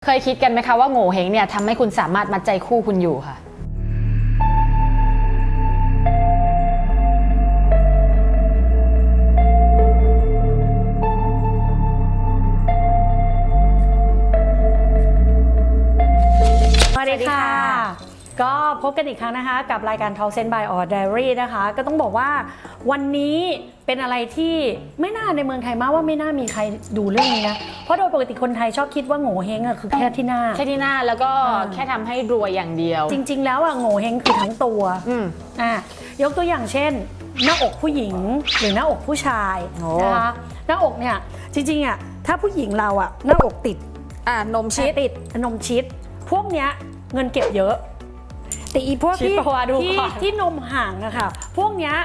เคยคิดกันไหมคะว่าโง่เฮงเนี่ยทำให้คุณสามารถมัดใจคู่คุณอยู่ค่ะสวัสดีค่ะก็พบกันอีกครั้งนะคะกับรายการ Talk Sense by Or Diary นะคะก็ต้องบอกว่าวันนี้เป็นอะไรที่ไม่น่าในเมืองไทยมากว่าไม่น่ามีใครดูเรื่องนี้นะเพราะโดยปกติคนไทยชอบคิดว่าโง่เฮงอะคือแค่ที่หน้าแล้วก็แค่ทำให้รวยอย่างเดียวจริงๆแล้วอะโง่เฮงคือทั้งตัวยกตัวอย่างเช่นหน้าอกผู้หญิงหรือหน้าอกผู้ชายนะคะหน้าอกเนี่ยจริงๆอะถ้าผู้หญิงเราอะหน้าอกติดนมชิดพวกเนี้ยเงินเก็บเยอะแต่อีพวกที่นมห่างอะค่ะพวกเนี้ย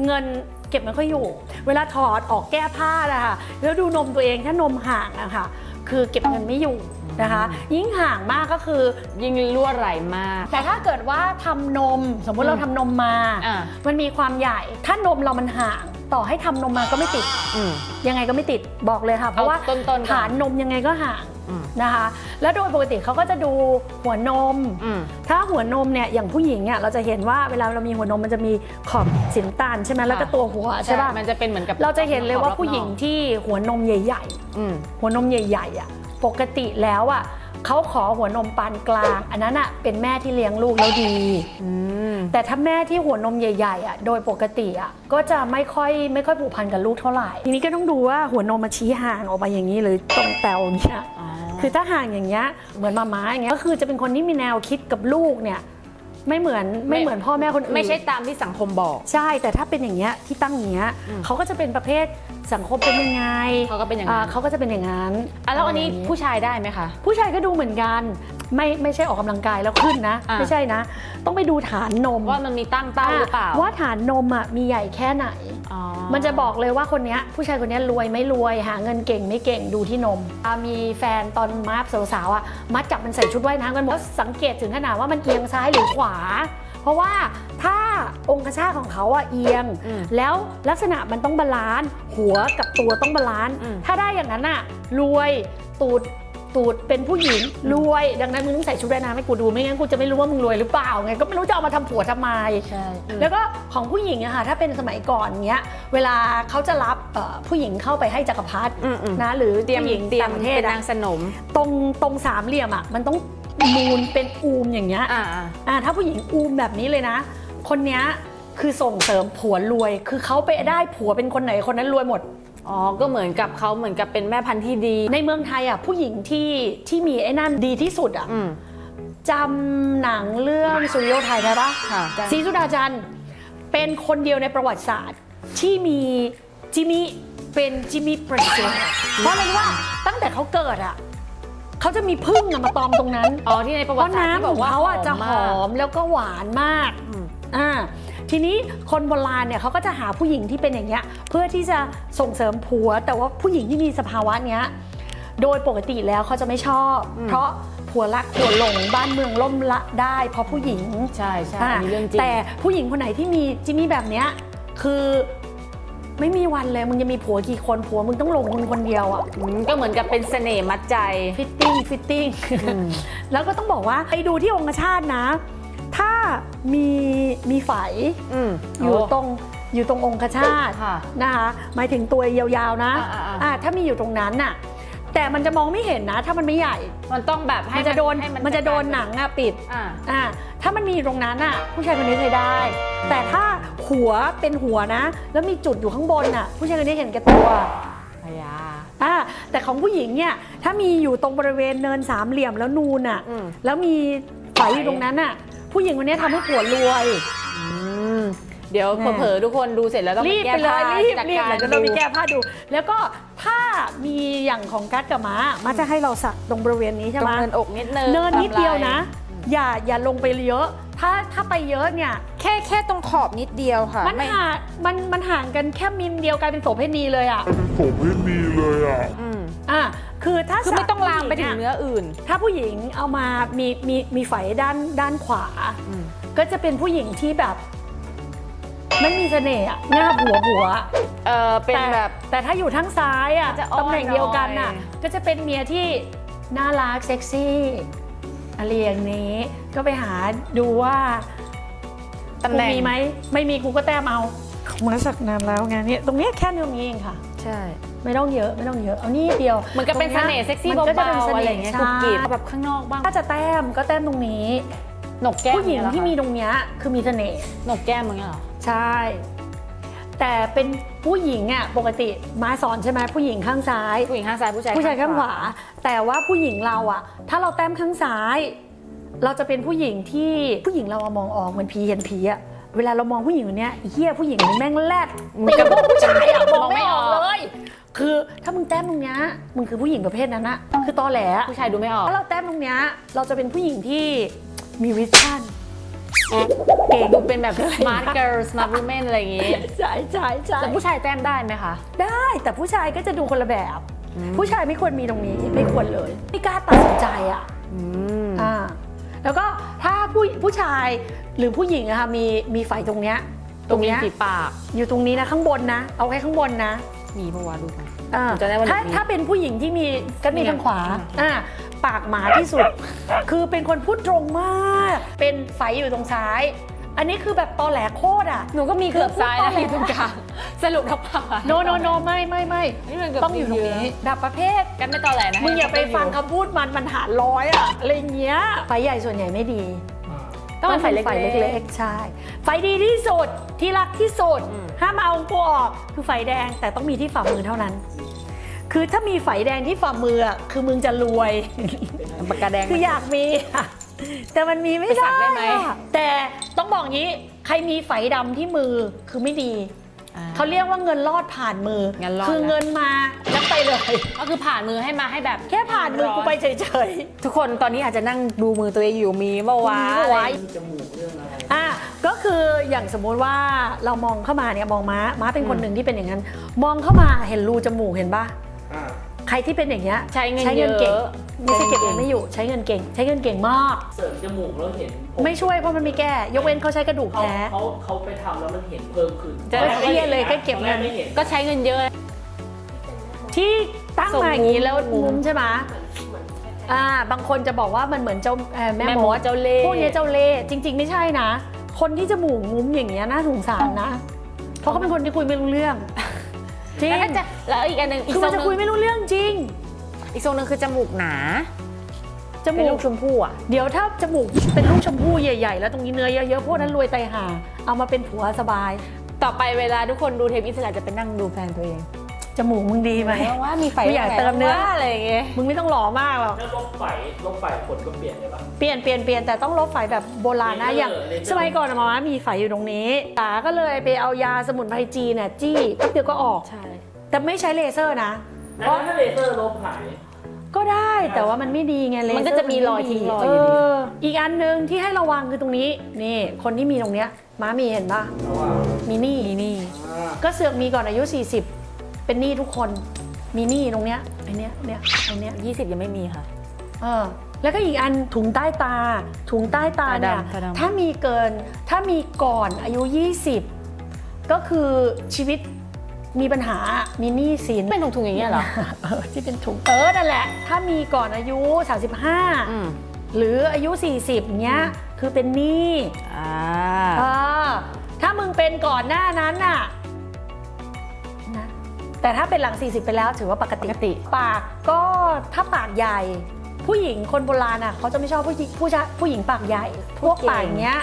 เงินเก็บไม่ค่อยอยู่เวลาถอดออกแก้ผ้านะคะแล้วดูนมตัวเองถ้านมห่างอะค่ะคือเก็บเงินไม่อยู่นะคะยิ่งห่างมากก็คือยิ่งรั่วไหลมากแต่ถ้าเกิดว่าทำนมสมมติเราทำนมมามันมีความใหญ่ถ้านมเรามันห่างต่อให้ทำนมมาก็ไม่ติดยังไงก็ไม่ติดบอกเลยค่ะเพราะว่าฐานนมยังไงก็ห่างนะคะแล้วโดยปกติเขาก็จะดูหัวนมถ้าหัวนมเนี่ยอย่างผู้หญิงเนี่ยเราจะเห็นว่าเวลาเรามีหัวนมมันจะมีขอบสีน้ำตาลใช่ไหมแล้วก็ตัวหัวใช่ป่ะมันจะเป็นเหมือนกับเราจะเห็นเลยว่าผู้หญิงที่หัวนมใหญ่ๆหัวนมใหญ่ๆอ่ะปกติแล้วอ่ะเขาขอหัวนมปานกลางอันนั้นอ่ะเป็นแม่ที่เลี้ยงลูกแล้วดีแต่ถ้าแม่ที่หัวนมใหญ่ๆอ่ะโดยปกติอ่ะก็จะไม่ค่อยผูกพันกับลูกเท่าไหร่ทีนี้ก็ต้องดูว่าหัวนมมาชี้ห่างออกมาอย่างนี้หรือตรงแตวเนี่ยคือถ้าห่างอย่างเงี้ยเหมือนมาม้าอย่างเงี้ยก็คือจะเป็นคนที่มีแนวคิดกับลูกเนี่ยไม่เหมือนพ่อแม่คนอื่นไม่ใช่ตามที่สังคมบอกใช่แต่ถ้าเป็นอย่างเงี้ยที่ตั้งอย่างเงี้ยเขาก็จะเป็นประเภทสังคมเป็นยังไงเขาก็เป็นอย่างนั้นเขาก็จะเป็นอย่างนั้นแล้วอันนี้ผู้ชายได้ไหมคะผู้ชายก็ดูเหมือนกันไม่ใช่ออกกำลังกายแล้วขึ้นนะไม่ใช่นะต้องไปดูฐานนมว่ามันมีตั้งเต้าหรือเปล่าว่าฐานนมอ่ะมีใหญ่แค่ไหนมันจะบอกเลยว่าคนนี้ผู้ชายคนนี้รวยไม่รวยหาเงินเก่งไม่เก่งดูที่นมมีแฟนตอนมาร์ฟสาวๆอ่ะมัดจับมันใส่ชุดว่ายน้ำกันหมดสังเกตถึงขนาดว่ามันเอียงซ้ายหรือขวาเพราะว่าถ้าองคชาตของเขาอะเอียงแล้วลักษณะมันต้องบาลานซ์หัวกับตัวต้องบาลานซ์ถ้าได้อย่างนั้นอะรวยตูดเป็นผู้หญิงรวยดังนั้นมึงต้องใส่ชุดว่ายน้ำให้กูดูไม่งั้นกูจะไม่รู้ว่ามึงรวยหรือเปล่าไงก็ไม่รู้จะเอามาทำผัวทำไมแล้วก็ของผู้หญิงอะค่ะถ้าเป็นสมัยก่อนเนี้ยเวลาเขาจะรับผู้หญิงเข้าไปให้จักรพรรดินะหรือผู้หญิงต่างประเทศนางสนมตรงสามเหลี่ยมอะมันต้องมูลเป็นอูมอย่างเงี้ยถ้าผู้หญิงอูมแบบนี้เลยนะคนเนี้ยคือส่งเสริมผัวรวยคือเขาไปได้ผัวเป็นคนไหนคนนั้นรวยหมดก็เหมือนกับเขาเหมือนกับเป็นแม่พันธุ์ที่ดีในเมืองไทยอ่ะผู้หญิงที่มีไอ้นั่นดีที่สุดอ่ะจำหนังเรื่องสุริโยไทยได้ปะศรีสุดาจันทร์เป็นคนเดียวในประวัติศาสตร์ที่มีจิมมี่เป็นจิมมี่เปรสเซนเพราะอะไรว่าตั้งแต่เขาเกิดอ่ะเขาจะมีพึ่งมาตอมตรงนั้นที่ในประวัติศาสตร์ที่บอกว่าเขาจะหอมแล้วก็หวานมากทีนี้คนโบราณเนี่ยเขาก็จะหาผู้หญิงที่เป็นอย่างเงี้ยเพื่อที่จะส่งเสริมผัวแต่ว่าผู้หญิงที่มีสภาวะเนี้ยโดยปกติแล้วเขาจะไม่ชอบเพราะผัวรักผัวหลงบ้านเมืองล่มละได้เพราะผู้หญิงใช่มีเรื่องจริงแต่ผู้หญิงคนไหนที่มีจิมมี่แบบเนี้ยคือไม่มีวันเลยมึงจะมีผัวกี่คนผัวมึงต้องหลงมึงคนเดียวอ่ะก็เหมือนกับเป็นเสน่ห์มัดใจฟิตติ้งแล้วก็ต้องบอกว่าไปดูที่องคชาตนะถ้ามีไฝอยู่ตรงองคชาตนะคะหมายถึงตัวยาวๆนะถ้ามีอยู่ตรงนั้นน่ะแต่มันจะมองไม่เห็นนะถ้ามันไม่ใหญ่มันต้องแบบให้มันจะโดนหนังปิดถ้ามันมีตรงนั้นน่ะผู้ชายคนนี้ใช้ได้แต่ถ้าหัวเป็นหัวนะแล้วมีจุดอยู่ข้างบนน่ะผู้ชายคนนี้เห็นแก่ตัวแต่ของผู้หญิงเนี่ยถ้ามีอยู่ตรงบริเวณเนินสามเหลี่ยมแล้วนูนน่ะแล้วมีไฝอยู่ตรงนั้นน่ะผู้หญิงคนนี้ทำให้ผัวรวยเดี๋ยวเผลอๆทุกคนดูเสร็จแล้วต้องรีบไปเลยรีบแล้วก็ต้องไปแก้ผ้าดูแล้วก็ถ้ามีอย่างของกัดกับม้าจะให้เราสักตรงบริเวณนี้ใช่ไหมเนินอกนิดนึงเนินนิดเดียวนะอย่าลงไปเยอะถ้าไปเยอะเนี่ยแค่ตรงขอบนิดเดียวค่ะมันห่างกันแค่มิลเดียวกลายเป็นโสเภณีเลยอ่ะคือถ้าไม่ต้องลามไปถึงเนื้ออื่นถ้าผู้หญิงเอามามีไฝด้านขวาก็จะเป็นผู้หญิงที่แบบไม่มีเสน่ห์หน้าผัวเป็นแบบแต่ถ้าอยู่ทั้งซ้ายตำแหน่งเดียวกันน่ะก็จะเป็นเมียที่ น่ารักเซ็กซี่อะไรอย่างนี้ก็ไปหาดูว่ากูมีไหมไม่มีกูก็แต้มเอามาสักนานแล้วไงเนี่ยตรงนี้แค่ตรงนี้เองค่ะใช่ไม่ต้องเยอะไม่ต้องเยอะเอานี่เดียวมันก็เป็นเสน่ห์เซ็กซี่เบาๆอะไรอย่างเงี้ยกุบกิบแบบข้างนอกบ้างถ้าจะแต้มก็แต้มตรงนี้หนกแก้มผู้หญิงที่มีตรงเนี้ยคือมีเสน่ห์หนกแก้มมึงเหรอใช่แต่เป็นผู้หญิงอ่ะปกติมาสอนใช่ไหมผู้หญิงข้างซ้ายผู้หญิงข้างซ้ายผู้ชายข้างขวาแต่ว่าผู้หญิงเราอ่ะถ้าเราแต้มข้างซ้ายเราจะเป็นผู้หญิงที่ผู้หญิงเรามองออกเหมือนผีเห็นผีอ่ะเวลาเรามองผู้หญิงคนนี้เฮียผู้หญิงมันแม่งแรดมึงกับผู้ชายอ่ะมองไม่ออกเลยคือถ้ามึงแต้มตรงเนี้ยมึงคือผู้หญิงประเภทนั้นนะคือตอแหลผู้ชายดูไม่ออกถ้าเราแต้มตรงเนี้ยเราจะเป็นผู้หญิงที่มีวิชั่นเก่งดูเป็นแบบ smart girl smart woman อะไรอย่างงี้ใช่แต่ผู้ชายแต้มได้ไหมคะได้แต่ผู้ชายก็จะดูคนละแบบผู้ชายไม่ควรมีตรงนี้ไม่ควรเลยไม่กล้าตัดสินใจอ่ะแล้วก็ถ้าผู้ชายหรือผู้หญิงอะค่ะมีไฝตรงเนี้ยตรงนี้ฝีปากอยู่ตรงนี้นะข้างบนนะเอาแค่ข้างบนนะมีปะวะดูกันถ้าเป็นผู้หญิงที่มีก็มีทางขวาปากหมาที่สุดคือเป็นคนพูดตรงมากเป็นไฝอยู่ตรงซ้ายอันนี้คือแบบตอแหลโคตรอ่ะหนูก็มีเกือบซ้ายนะอยู่ตรงกลางสรุปทั้งปากโนไม่ต้องอยู่ตรงนี้ดับประเภทกันไม่ตอแหลนะมึงอย่าไปฟังคำพูดมันหารร้อยอะอะไรเงี้ยไฟใหญ่ส่วนใหญ่ไม่ดีต้องเป็นไฟเล็กๆใช่ไฟดีที่สุดที่รักที่สุดห้ามเอาตัวออกคือไฟแดงแต่ต้องมีที่ฝ่ามือเท่านั้นคือถ้ามีไฟแดงที่ฝ่ามือคือมึงจะรวยปากกาแดงคืออยากมีแต่มันมีไม่ได้แต่ต้องบอกงี้ใครมีไฟดำที่มือคือไม่ดีเขาเรียกว่าเงินรอดผ่านมือคือเงินมาแล้วไปเลยก็คือผ่านมือให้มาให้แบบแค่ผ่านมือกูไปเฉยๆทุกคนตอนนี้อาจจะนั่งดูมือตัวเองอยู่มีเมื่อวานจมูกเรื่องอะไรก็คืออย่างสมมุติว่าเรามองเข้ามาเนี่ยมองม้าเป็นคนหนึ่งที่เป็นอย่างนั้นมองเข้ามาเห็นรูจมูกเห็นปะใครที่เป็นอย่างเงี้ยใช้เงินเก่งไม่ใช่เก็บเงินไม่อยู่ใช้เงินเก่งมากเสริมจมูกแล้วเห็นไม่ช่วยเพราะมันมีแก้ยกเว้นเขาใช้กระดูกแท้เขาไปทำแล้วมันเห็นเพิ่มขึ้นก็เครียดเลยก็เก็บเงินก็ใช้เงินเยอะที่ตั้งมาอย่างนี้แล้วมุมใช่ไหมบางคนจะบอกว่ามันเหมือนเจ้าแม่หมอเจ้าเล่พวกนี้เจ้าเล่จริงๆไม่ใช่นะคนที่จมูกงุ้มอย่างเงี้ยน่าสงสารนะเพราะเขาเป็นคนที่คุยไม่รู้เรื่องจริงแล้วอีกอันหนึ่งคือมันจะคุยไม่รู้เรื่องจริงอีกทรงนึงคือจมูกหนาจมูกลูกชมพู่เดี๋ยวถ้าจมูกเป็นลูกชมพู่ใหญ่ๆแล้วตรงนี้เนื้อเยอะๆพวกนั้นรวยไตห่าเอามาเป็นผัวสบายต่อไปเวลาทุกคนดูเทปอิสระจะไปนั่งดูแฟนตัวเองจมูกมึงดีไหมว่ามีไฟอยากเติมเนื้ออะไรอย่างเงี้ยมึงไม่ต้องหล่อมากหรอกแล้วลบไฟขนก็เปลี่ยนเลยปะเปลี่ยนแต่ต้องลบไฟแบบโบราณนะอย่างสมัยก่อนมาม่ามีไฟอยู่ตรงนี้ตาก็เลยไปเอายาสมุนไพรจีนเนี่ยจี้แป๊บเดียวก็ออกใช่แต่ไม่ใช้เลเซอร์นะเพราะถ้าเลเซอร์ลบหายก็ได้แต่ว่ามันไม่ดีไงเลเซอร์มันก็จะมีรอยทิ้งรอยอีกอันนึงที่ให้ระวังคือตรงนี้นี่คนที่มีตรงเนี้ยม้ามีเห็นปะมีหนี้ก็เสือกมีก่อนอายุ40เป็นหนี้ทุกคนมีหนี้ตรงเนี้ยไอเนี้ย20ยังไม่มีค่ะแล้วก็อีกอันถุงใต้ตาเนี่ยถ้ามีก่อนอายุ20ก็คือชีวิตมีปัญหามีหนี้สินเป็นถุงอย่างเงี้ยเหรอที่เป็นถุงนั่นแหละถ้ามีก่อนอายุ35หรืออายุ40เงี้ยคือเป็นหนี้ถ้ามึงเป็นก่อนหน้านั้นน่ะแต่ถ้าเป็นหลัง40ไปแล้วถือว่าปกติปากก็ถ้าปากใหญ่ผู้หญิงคนโบราณอ่ะเขาจะไม่ชอบผู้หญิงปากใหญ่พวกปากเนี้ย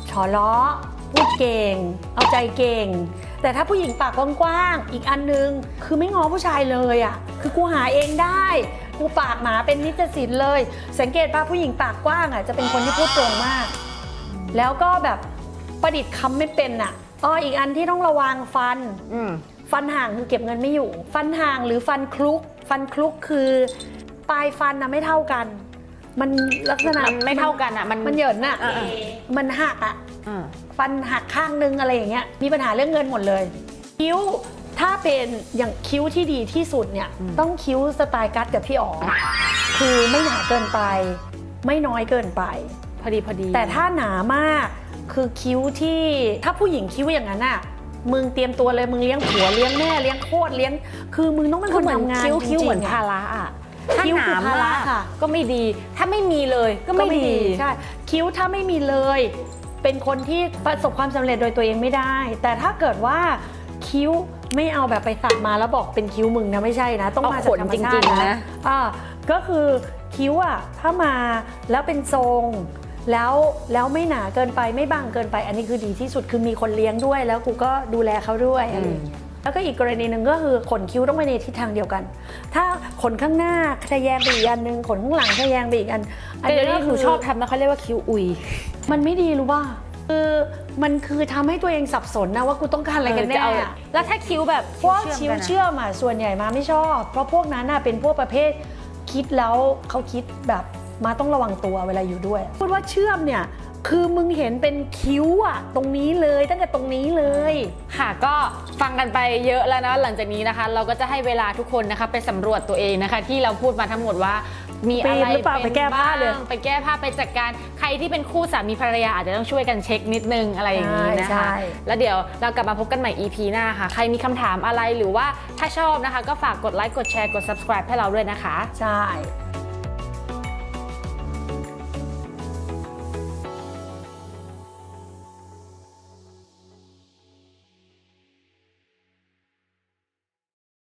ฉอล้อพูดเก่งเอาใจเก่งแต่ถ้าผู้หญิงปากกว้างๆอีกอันนึงคือไม่ง้อผู้ชายเลยอ่ะคือกูหาเองได้กูปากหมาเป็นนิจศิลป์เลยสังเกตป่ะผู้หญิงปากกว้างอ่ะจะเป็นคนที่พูดตรงมากแล้วก็แบบประดิษฐ์คำไม่เป็นอ่ะอีกอันที่ต้องระวังฟันห่างคือเก็บเงินไม่อยู่ฟันห่างหรือฟันคลุกคือปลายฟันนะไม่เท่ากันมันลักษณะไม่เท่ากันอ่ะมันเหยินอ่ะมันหักอ่ะฟันหักข้างนึงอะไรอย่างเงี้ยมีปัญหาเรื่องเงินหมดเลยคิ้วถ้าเป็นอย่างคิ้วที่ดีที่สุดเนี่ยต้องคิ้วสไตล์กัสกับพี่อ๋อคือไม่หนาเกินไปไม่น้อยเกินไปพอดีแต่ถ้าหนามากคือคิ้วที่ถ้าผู้หญิงคิ้วอย่างนั้นอ่ะมึงเตรียมตัวเลยมึงเลี้ยงผัวเลี้ยงแม่เลี้ยงโคตรเลี้ยงคือมึงต้องเป็นคนทำงานคิ้วเหมือนภาระอ่ะ ถ้า คิ้ว หนา คือภาระ มาก ค่ะ ก็ไม่ดี ถ้าไม่มีเลยก็ไม่ดี ใช่คิ้วถ้าไม่มีเลย เป็นคนที่ประสบความสำเร็จโดยตัวเองไม่ได้ แต่ถ้าเกิดว่าคิ้วไม่เอาแบบไปตัดมาแล้วบอกเป็นคิ้วมึงนะไม่ใช่นะ ต้องมาจากธรรมชาตินะก็คือคิ้วอ่ะถ้ามาแล้วเป็นทรงแล้วไม่หนาเกินไปไม่บางเกินไป อันนี้คือดีที่สุดคือมีคนเลี้ยงด้วย แล้วกูก็ดูแลเขาด้วยอะไรอย่างเงี้ยแล้วก็อีกกรณีหนึ่งก็คือขนคิ้วต้องไปในทิศทางเดียวกัน ถ้าขนข้างหน้าทะแยงไปอีกอันนึงขนข้างหลังทะแยงไปอีกอัน เดี๋ยวนี้หนู ก็ ชอบทำนะเขาเรียกว่าคิ้วอุย มันไม่ดีรู้ป่ะคือมันคือทำให้ตัวเองสับสนนะว่ากูต้องการอะไรกันแน่ จะเอาแล้วถ้าคิ้วแบบ เพราะว่าคิ้วเชื่อมอ่ะส่วนใหญ่มาไม่ชอบ เพราะพวกนั้นน่ะเป็นพวกประเภทคิดแล้วเขาคิดแบบมาต้องระวังตัวเวลาอยู่ด้วยพูดว่าเชื่อมเนี่ยคือมึงเห็นเป็นคิ้วอ่ะตรงนี้เลยตั้งแต่ตรงนี้เลย ค่ะก็ฟังกันไปเยอะแล้วนะหลังจากนี้นะคะ เราก็จะให้เวลาทุกคนนะคะไปสำรวจตัวเองนะคะ ที่เราพูดมาทั้งหมดว่ามีอะไร หรือเปล่าไปแก้ผ้าเลย ไปแก้ผ้าไปจัดการใครที่เป็นคู่สามีภรรยาอาจจะต้องช่วยกันเช็คนิดนึงอะไรอย่างนี้นะคะ แล้วเดี๋ยวเรากลับมาพบกันใหม่ EP หน้าค่ะใครมีคำถามอะไรหรือว่าถ้าชอบนะคะ ก็ฝากกดไลค์กดแชร์กด subscribe ให้เราด้วยนะคะ ใช่